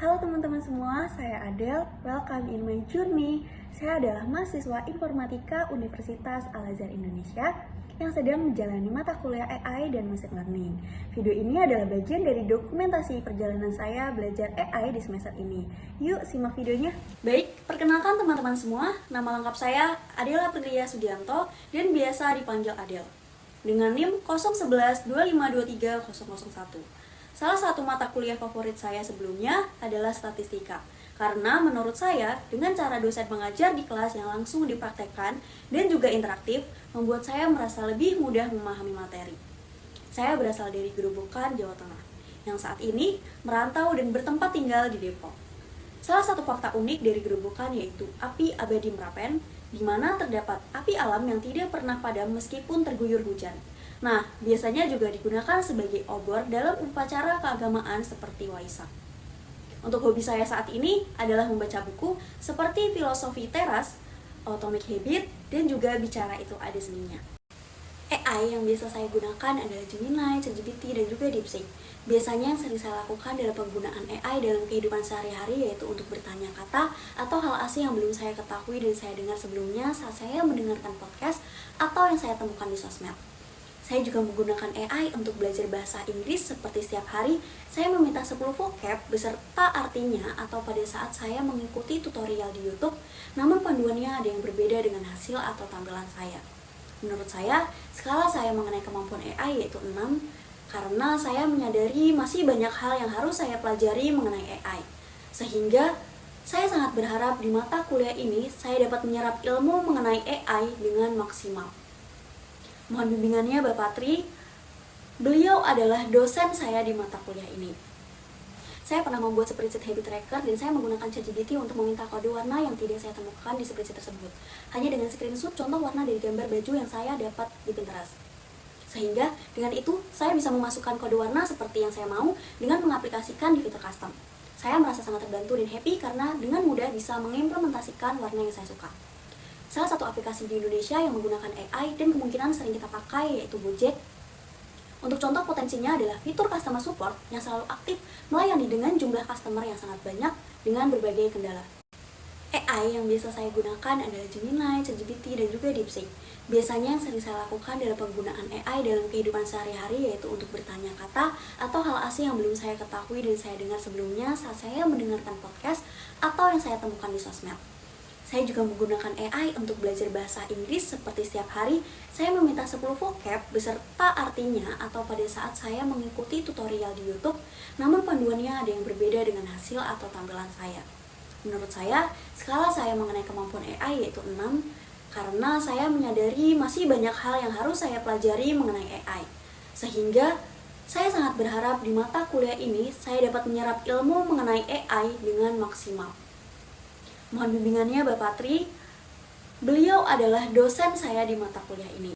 Halo teman-teman semua, saya Adele. Welcome in my journey. Saya adalah mahasiswa Informatika Universitas Al-Azhar Indonesia yang sedang menjalani mata kuliah AI dan Machine Learning. Video ini adalah bagian dari dokumentasi perjalanan saya belajar AI di semester ini. Yuk simak videonya. Baik, perkenalkan teman-teman semua. Nama lengkap saya Adela Aprilia Sudianto dan biasa dipanggil Adele. Dengan NIM 0112523001. Salah satu mata kuliah favorit saya sebelumnya adalah statistika. Karena menurut saya, dengan cara dosen mengajar di kelas yang langsung dipraktekkan dan juga interaktif, membuat saya merasa lebih mudah memahami materi. Saya berasal dari Gerobokan, Jawa Tengah, yang saat ini merantau dan bertempat tinggal di Depok. Salah satu fakta unik dari Gerobokan yaitu api abadi Merapen, di mana terdapat api alam yang tidak pernah padam meskipun terguyur hujan. Nah, biasanya juga digunakan sebagai obor dalam upacara keagamaan seperti Waisak. Untuk hobi saya saat ini adalah membaca buku seperti Filosofi Teras, Atomic Habit, dan juga Bicara Itu Ada Seninya. AI yang biasa saya gunakan adalah Gemini, ChatGPT, dan juga DeepSeek. Biasanya yang sering saya lakukan dalam penggunaan AI dalam kehidupan sehari-hari yaitu untuk bertanya kata atau hal asing yang belum saya ketahui dan saya dengar sebelumnya saat saya mendengarkan podcast atau yang saya temukan di sosmed. Saya juga menggunakan AI untuk belajar bahasa Inggris seperti setiap hari saya meminta 10 vocab beserta artinya atau pada saat saya mengikuti tutorial di YouTube, namun panduannya ada yang berbeda dengan hasil atau tampilan saya. Menurut saya, skala saya mengenai kemampuan AI yaitu 6 karena saya menyadari masih banyak hal yang harus saya pelajari mengenai AI. Sehingga saya sangat berharap di mata kuliah ini saya dapat menyerap ilmu mengenai AI dengan maksimal. Mohon bimbingannya Bapak Tri. Beliau adalah dosen saya di mata kuliah ini. Saya pernah membuat spreadsheet habit tracker dan saya menggunakan ChatGPT untuk meminta kode warna yang tidak saya temukan di spreadsheet tersebut. Hanya dengan screenshot contoh warna dari gambar baju yang saya dapat di Pinterest. Sehingga dengan itu saya bisa memasukkan kode warna seperti yang saya mau dengan mengaplikasikan di fitur custom. Saya merasa sangat terbantu dan happy karena dengan mudah bisa mengimplementasikan warna yang saya suka. Salah satu aplikasi di Indonesia yang menggunakan AI dan kemungkinan sering kita pakai yaitu Gojek. Untuk contoh potensinya adalah fitur customer support yang selalu aktif melayani dengan jumlah customer yang sangat banyak dengan berbagai kendala. AI yang biasa saya gunakan adalah Gemini, ChatGPT, dan juga DeepSeek. Biasanya yang sering saya lakukan dalam penggunaan AI dalam kehidupan sehari-hari yaitu untuk bertanya kata atau hal asing yang belum saya ketahui dan saya dengar sebelumnya saat saya mendengarkan podcast atau yang saya temukan di sosmed. Saya juga menggunakan AI untuk belajar bahasa Inggris seperti setiap hari saya meminta 10 vocab beserta artinya atau pada saat saya mengikuti tutorial di YouTube, namun panduannya ada yang berbeda dengan hasil atau tampilan saya. Menurut saya, skala saya mengenai kemampuan AI yaitu 6 karena saya menyadari masih banyak hal yang harus saya pelajari mengenai AI. Sehingga saya sangat berharap di mata kuliah ini saya dapat menyerap ilmu mengenai AI dengan maksimal. Mohon bimbingannya Bapak Tri. Beliau adalah dosen saya di mata kuliah ini.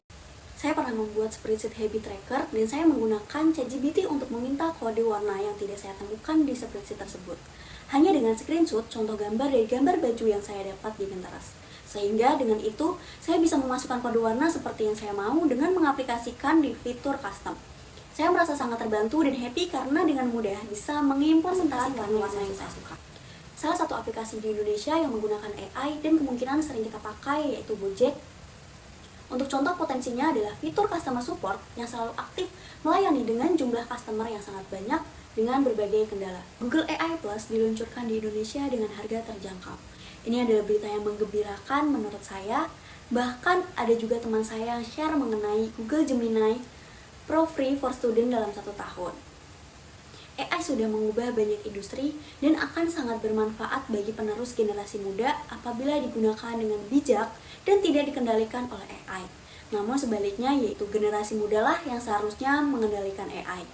Saya pernah membuat spreadsheet habit tracker dan saya menggunakan ChatGPT untuk meminta kode warna yang tidak saya temukan di spreadsheet tersebut. Hanya dengan screenshot contoh gambar dari gambar baju yang saya dapat di Pinterest. Sehingga dengan itu, saya bisa memasukkan kode warna seperti yang saya mau dengan mengaplikasikan di fitur custom. Saya merasa sangat terbantu dan happy karena dengan mudah bisa mengimplementasikan warna yang saya suka. Salah satu aplikasi di Indonesia yang menggunakan AI dan kemungkinan sering kita pakai yaitu Gojek. Untuk contoh potensinya adalah fitur customer support yang selalu aktif melayani dengan jumlah customer yang sangat banyak dengan berbagai kendala. Google AI Plus diluncurkan di Indonesia dengan harga terjangkau. Ini adalah berita yang menggembirakan menurut saya. Bahkan ada juga teman saya yang share mengenai Google Gemini Pro Free for Student dalam 1 tahun. AI sudah mengubah banyak industri dan akan sangat bermanfaat bagi penerus generasi muda apabila digunakan dengan bijak dan tidak dikendalikan oleh AI. Namun sebaliknya yaitu generasi muda lah yang seharusnya mengendalikan AI.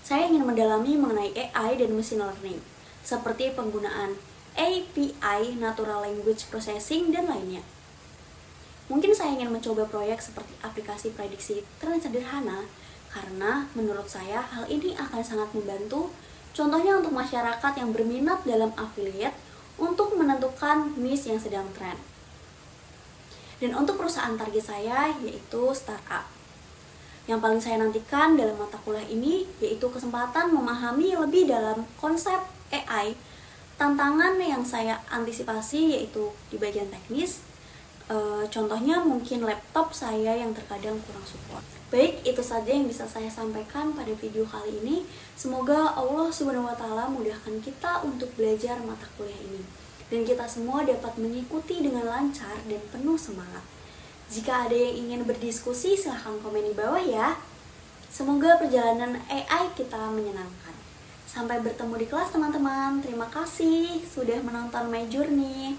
Saya ingin mendalami mengenai AI dan machine learning, seperti penggunaan API, Natural Language Processing, dan lainnya. Mungkin saya ingin mencoba proyek seperti aplikasi prediksi tren sederhana, karena menurut saya hal ini akan sangat membantu, contohnya untuk masyarakat yang berminat dalam affiliate untuk menentukan niche yang sedang tren. Dan untuk perusahaan target saya yaitu startup. Yang paling saya nantikan dalam mata kuliah ini yaitu kesempatan memahami lebih dalam konsep AI, tantangan yang saya antisipasi yaitu di bagian teknis. Contohnya mungkin laptop saya yang terkadang kurang support. Baik, itu saja yang bisa saya sampaikan pada video kali ini. Semoga Allah Subhanahu wa taala mudahkan kita untuk belajar mata kuliah ini dan kita semua dapat mengikuti dengan lancar dan penuh semangat. Jika ada yang ingin berdiskusi, silahkan komen di bawah ya. Semoga perjalanan AI kita menyenangkan. Sampai bertemu di kelas teman-teman. Terima kasih sudah menonton My Journey.